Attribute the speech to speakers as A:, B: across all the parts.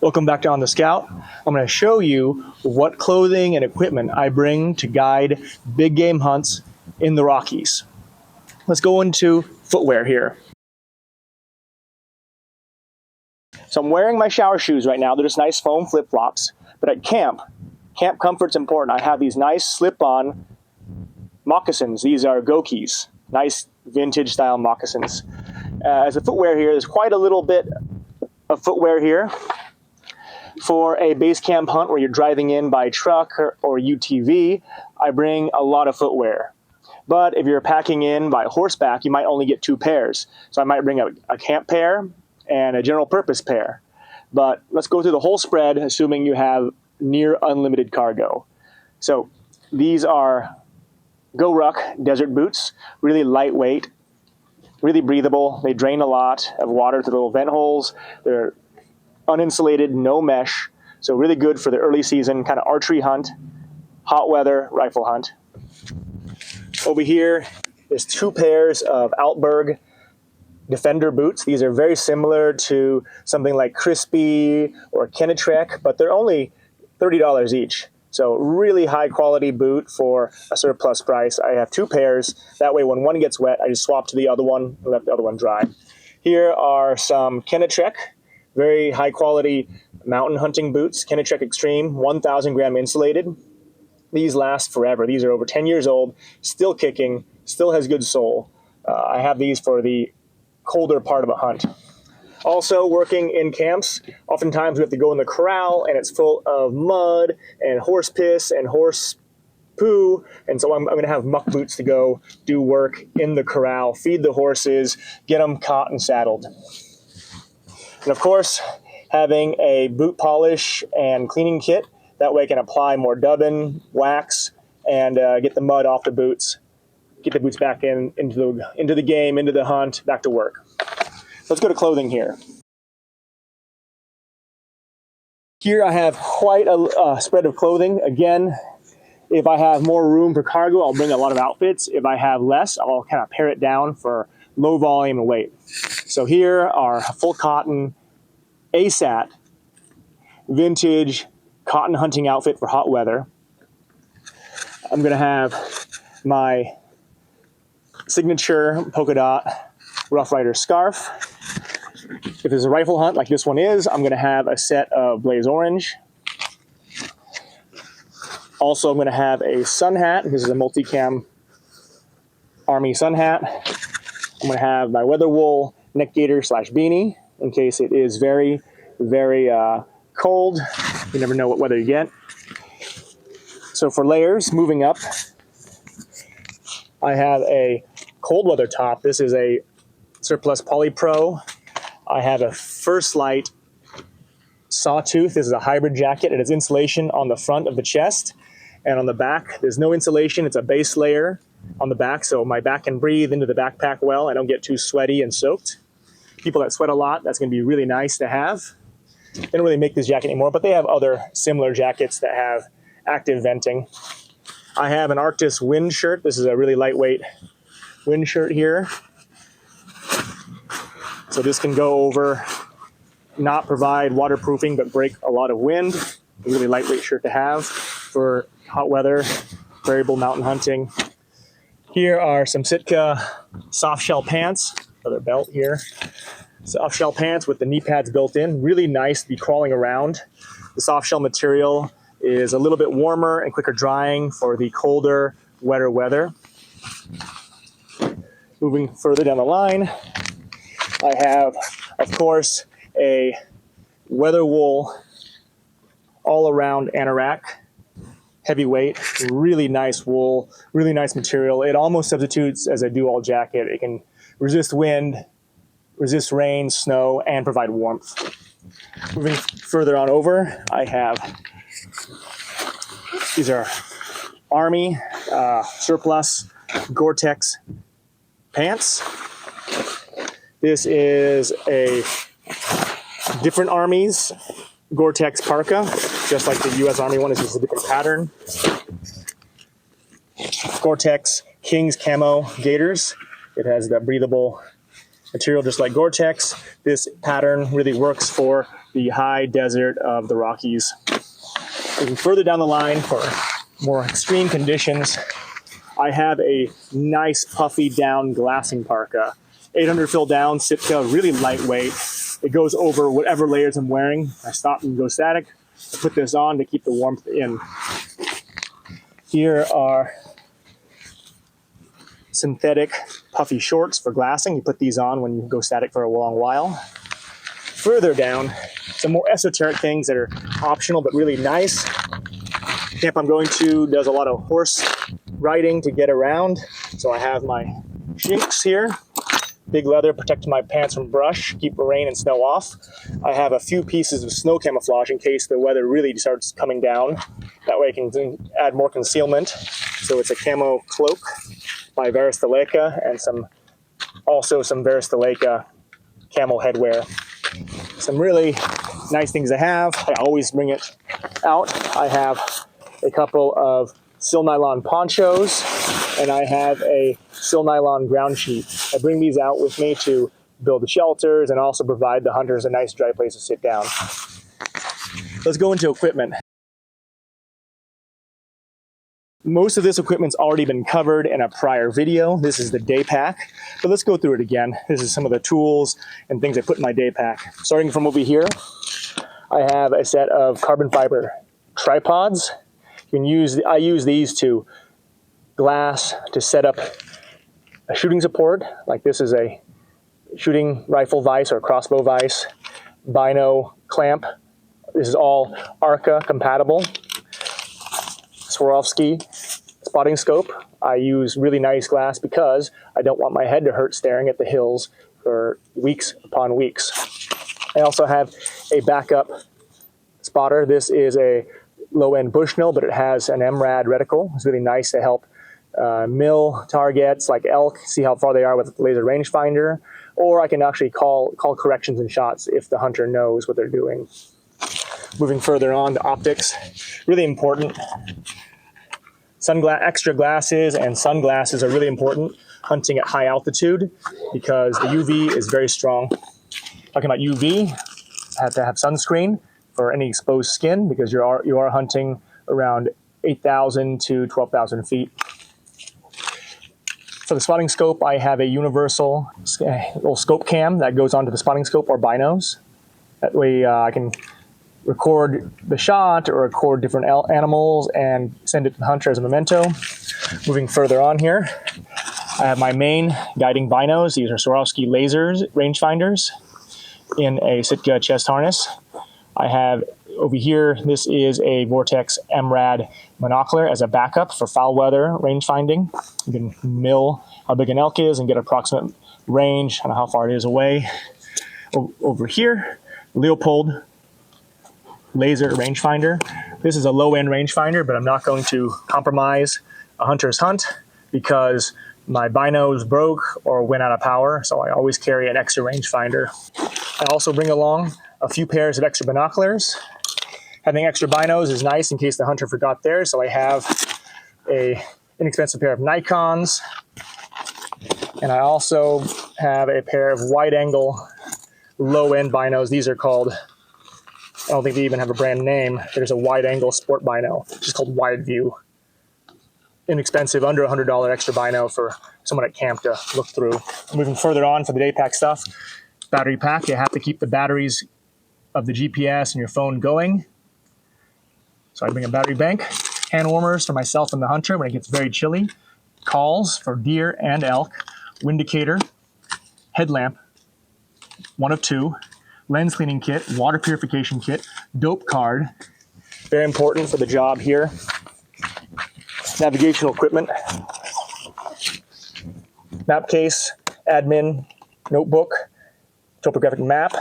A: Welcome back to On the Scout. I'm going to show you what clothing and equipment I bring to guide big game hunts in the Rockies. Let's go into footwear here. So I'm wearing my shower shoes right now. They're just nice foam flip-flops. But at camp comfort's important. I have these nice slip-on moccasins. These are Gokis, nice vintage style moccasins. As a footwear here, there's quite a little bit of footwear here. For a Basecamp hunt where you're driving in by truck or UTV, I bring a lot of footwear. But if you're packing in by horseback, you might only get 2 pairs. So I might bring a camp pair and a general purpose pair. But let's go through the whole spread, assuming you have near unlimited cargo. So these are GoRuck desert boots, really lightweight, really breathable. They drain a lot of water through the little vent holes. They're uninsulated, no mesh, so really good for the early season kind of archery hunt, hot weather rifle hunt. Over here is 2 pairs of Altberg Defender boots. These are very similar to something like Crispy or Kenetrek, but they're only $30 each. So really high quality boot for a surplus price. I have 2 pairs. That way when one gets wet, I just swap to the other one and let the other one dry. Here are some Kenetrek, very high quality mountain hunting boots, Kenetrek Extreme, 1,000 gram insulated. These last forever. These are over 10 years old, still kicking, still has good sole. I have these for the colder part of a hunt. Also working in camps, oftentimes we have to go in the corral and it's full of mud and horse piss and horse poo, and so I'm going to have muck boots to go do work in the corral, feed the horses, get them caught and saddled. And of course, having a boot polish and cleaning kit, that way I can apply more dubbing, wax, and get the mud off the boots, get the boots back into the game, into the hunt, back to work. Let's go to clothing here. Here I have quite a spread of clothing. Again, if I have more room for cargo, I'll bring a lot of outfits. If I have less, I'll kind of pare it down for low volume and weight. So here are full cotton ASAT vintage cotton hunting outfit for hot weather. I'm going to have my signature polka dot Rough Rider scarf. If there's a rifle hunt like this one is, I'm going to have a set of Blaze Orange. Also, I'm going to have a sun hat. This is a multicam Army sun hat. I'm going to have my weather wool neck gaiter / beanie in case it is very, very cold. You never know what weather you get. So for layers, moving up, I have a cold weather top. This is a Surplus Polypro. I have a First Light Sawtooth. This is a hybrid jacket. It has insulation on the front of the chest, and on the back, there's no insulation. It's a base layer on the back, so my back can breathe into the backpack well. I don't get too sweaty and soaked. People that sweat a lot, that's going to be really nice to have. They don't really make this jacket anymore, but they have other similar jackets that have active venting. I have an Arctis wind shirt. This is a really lightweight wind shirt here. So this can go over, not provide waterproofing, but break a lot of wind. A really lightweight shirt to have for hot weather, variable mountain hunting. Here are some Sitka soft shell pants, another belt here. Soft shell pants with the knee pads built in, really nice to be crawling around. The soft shell material is a little bit warmer and quicker drying for the colder, wetter weather. Moving further down the line, I have, of course, a weather wool all-around anorak, heavyweight, really nice wool, really nice material. It almost substitutes as a do-all jacket. It can resist wind, resist rain, snow, and provide warmth. Moving further on over, I have, these are Army Surplus Gore-Tex pants. This is a different Army's Gore-Tex parka, just like the U.S. Army one. This is a different pattern. Gore-Tex King's Camo Gaiters. It has that breathable material just like Gore-Tex. This pattern really works for the high desert of the Rockies. Moving further down the line for more extreme conditions, I have a nice puffy down glassing parka. 800 fill down, Sitka, really lightweight. It goes over whatever layers I'm wearing. I stop and go static. I put this on to keep the warmth in. Here are synthetic puffy shorts for glassing. You put these on when you go static for a long while. Further down, some more esoteric things that are optional but really nice. Camp I'm going to does a lot of horse riding to get around. So I have my shinks here. Big leather, protect my pants from brush, keep the rain and snow off. I have a few pieces of snow camouflage in case the weather really starts coming down. That way I can add more concealment. So it's a camo cloak by Varisteleca and also some Varisteleca camel headwear. Some really nice things to have. I always bring it out. I have a couple of sil nylon ponchos, and I have a sil nylon ground sheet. I bring these out with me to build the shelters and also provide the hunters a nice dry place to sit down. Let's go into equipment. Most of this equipment's already been covered in a prior video. This is the day pack, but let's go through it again. This is some of the tools and things I put in my day pack. Starting from over here, I have a set of carbon fiber tripods. I use these to glass to set up a shooting support. Like this is a shooting rifle vise or crossbow vise, bino clamp. This is all ARCA compatible. Swarovski spotting scope. I use really nice glass because I don't want my head to hurt staring at the hills for weeks upon weeks. I also have a backup spotter. This is a low-end Bushnell, but it has an MRAD reticle. It's really nice to help mill targets like elk, see how far they are with the laser rangefinder, or I can actually call corrections and shots if the hunter knows what they're doing. Moving further on, the optics, really important. Extra glasses and sunglasses are really important hunting at high altitude because the UV is very strong. Talking about UV, I have to have sunscreen for any exposed skin because you are hunting around 8,000 to 12,000 feet. For the spotting scope, I have a universal little scope cam that goes onto the spotting scope or binos. That way I can record the shot or record different animals and send it to the hunter as a memento. Moving further on here, I have my main guiding binos. These are Swarovski lasers, rangefinders in a Sitka chest harness. I have over here, this is a Vortex MRAD monocular as a backup for foul weather range finding. You can mill how big an elk is and get approximate range on how far it is away. Over here, Leopold laser rangefinder. This is a low-end rangefinder, but I'm not going to compromise a hunter's hunt because my binos broke or went out of power, so I always carry an extra rangefinder. I also bring along a few pairs of extra binoculars. Having extra binos is nice in case the hunter forgot theirs, so I have a inexpensive pair of Nikons, and I also have a pair of wide-angle low-end binos. These are called, I don't think they even have a brand name. There's a wide-angle sport bino, which is called Wide View. Inexpensive, under $100 extra bino for someone at camp to look through. Moving further on for the day pack stuff, battery pack. You have to keep the batteries of the GPS and your phone going. So I bring a battery bank, hand warmers for myself and the hunter when it gets very chilly, calls for deer and elk, windicator, headlamp, one of two, lens cleaning kit, water purification kit, dope card, very important for the job here, navigational equipment, map case, admin, notebook, topographic map,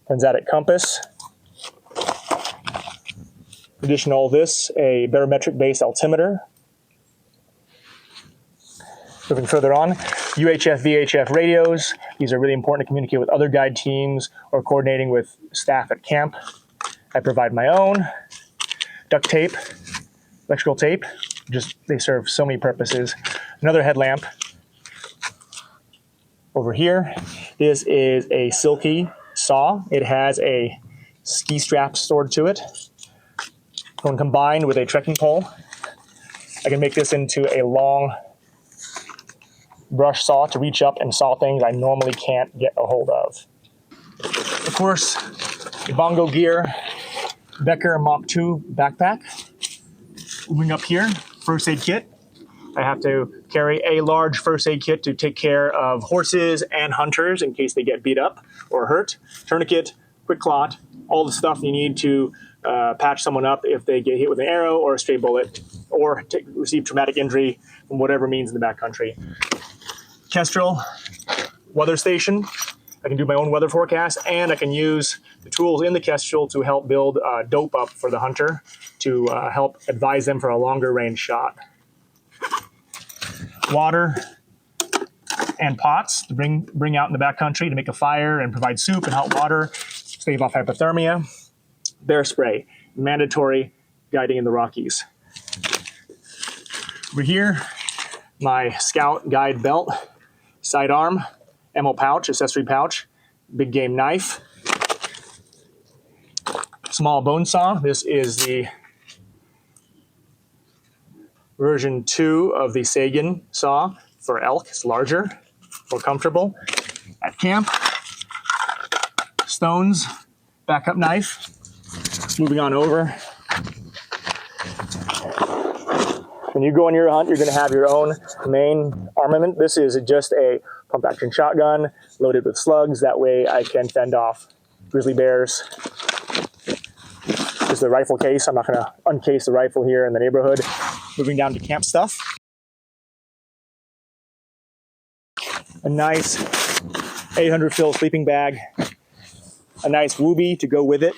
A: Penzatic compass. In addition to all this, a barometric-based altimeter. Moving further on, UHF, VHF radios. These are really important to communicate with other guide teams or coordinating with staff at camp. I provide my own. Duct tape, electrical tape. They serve so many purposes. Another headlamp. Over here, this is a silky saw. It has a ski strap stored to it. When combined with a trekking pole, I can make this into a long brush saw to reach up and saw things I normally can't get a hold of. Of course, the Bongo Gear Becker Mach 2 backpack. Moving up here, first aid kit. I have to carry a large first aid kit to take care of horses and hunters in case they get beat up or hurt. Tourniquet, quick clot, all the stuff you need to patch someone up if they get hit with an arrow or a stray bullet or receive traumatic injury from whatever means in the backcountry. Kestrel weather station. I can do my own weather forecast, and I can use the tools in the Kestrel to help build dope up for the hunter to help advise them for a longer range shot. Water and pots to bring out in the backcountry to make a fire and provide soup and hot water, stave off hypothermia. Bear spray, mandatory guiding in the Rockies. Over here, my Scout Guide belt, sidearm, ammo pouch, accessory pouch, big game knife, small bone saw. This is the version 2 of the Sagan saw for elk. It's larger, more comfortable. At camp, stones, backup knife. Moving on over. When you go on your hunt, you're going to have your own main armament. This is just a pump action shotgun loaded with slugs. That way I can fend off grizzly bears. This is the rifle case. I'm not going to uncase the rifle here in the neighborhood. Moving down to camp stuff. A nice 800 fill sleeping bag. A nice Wooby to go with it.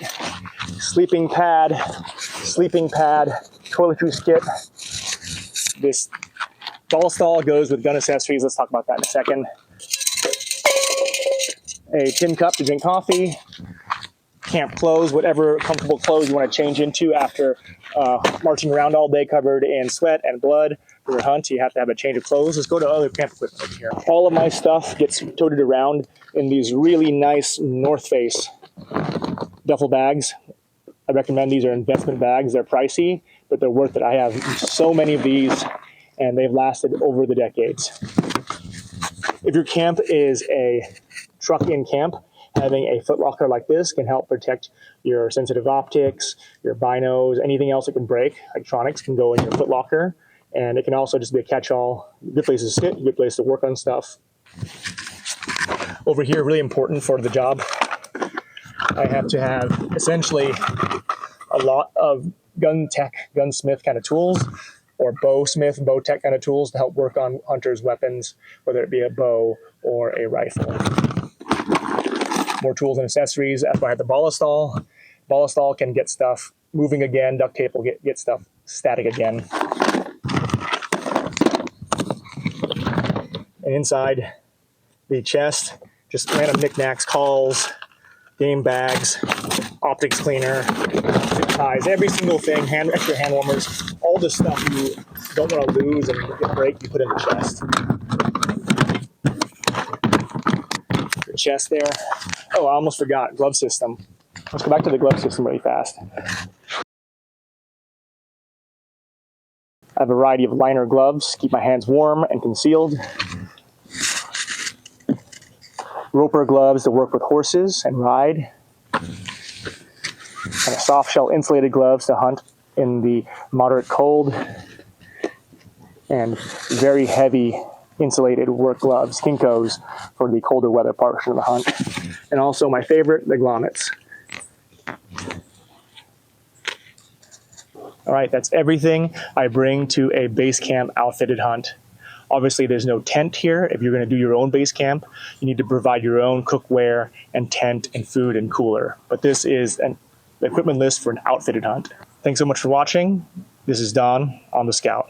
A: Sleeping pad, toiletry skit. This ball stall goes with gun accessories. Let's talk about that in a second. A tin cup to drink coffee. Camp clothes, whatever comfortable clothes you want to change into after marching around all day covered in sweat and blood for your hunt. You have to have a change of clothes. Let's go to other camp equipment over here. All of my stuff gets toted around in these really nice North Face duffel bags. I recommend these are investment bags. They're pricey, but they're worth it. I have so many of these, and they've lasted over the decades. If your camp is a truck-in camp, having a footlocker like this can help protect your sensitive optics, your binos, anything else that can break. Electronics can go in your footlocker, and it can also just be a catch-all. Good place to sit, good place to work on stuff. Over here, really important for the job, I have to have essentially a lot of gun tech, gunsmith kind of tools, or bowsmith, bow tech kind of tools to help work on hunters' weapons, whether it be a bow or a rifle. More tools and accessories. That's why I have the ballistall. Ballistall can get stuff moving again. Duct tape will get stuff static again. And inside the chest, just random knickknacks, calls, game bags, optics cleaner, zip ties, every single thing, extra hand warmers, all the stuff you don't want to lose and get break, you put in the chest. Your chest there. Oh, I almost forgot, glove system. Let's go back to the glove system really fast. I have a variety of liner gloves, keep my hands warm and concealed. Roper gloves to work with horses and ride. And a soft shell insulated gloves to hunt in the moderate cold. And very heavy insulated work gloves, Kinkos, for the colder weather portion of the hunt. And also my favorite, the grommets. All right, that's everything I bring to a base camp outfitted hunt. Obviously, there's no tent here. If you're going to do your own base camp, you need to provide your own cookware and tent and food and cooler. But this is an equipment list for an outfitted hunt. Thanks so much for watching. This is Don on the Scout.